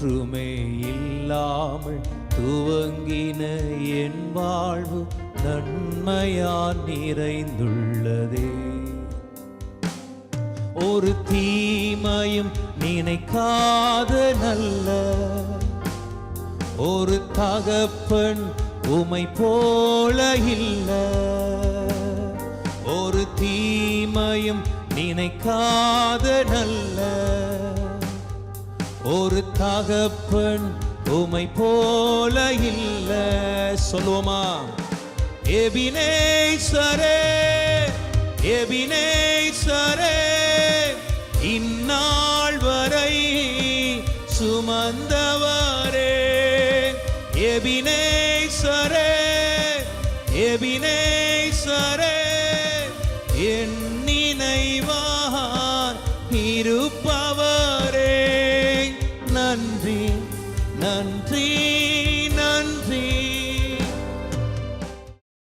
ஒன்றுமே இல்லாமல் துவங்கின என் வாழ்வு நன்மையால் நிறைந்துள்ளதே. ஒரு தீமையும் நினைக்காத நல்ல ஒரு தகப்பன் உமை போல இல்ல. ஒரு தீமையும் நினைக்காத நல்ல ஒரு தகப்பன் உமை போல இல்ல. சொல்லுவோமா? எபினேசரே, எபினேசரே, இந்நாள் வரை சுமந்தவரே. எபினேசரே, எபினேசரே, என் நினைவார் இருப்பவரே. நன்றி, நன்றி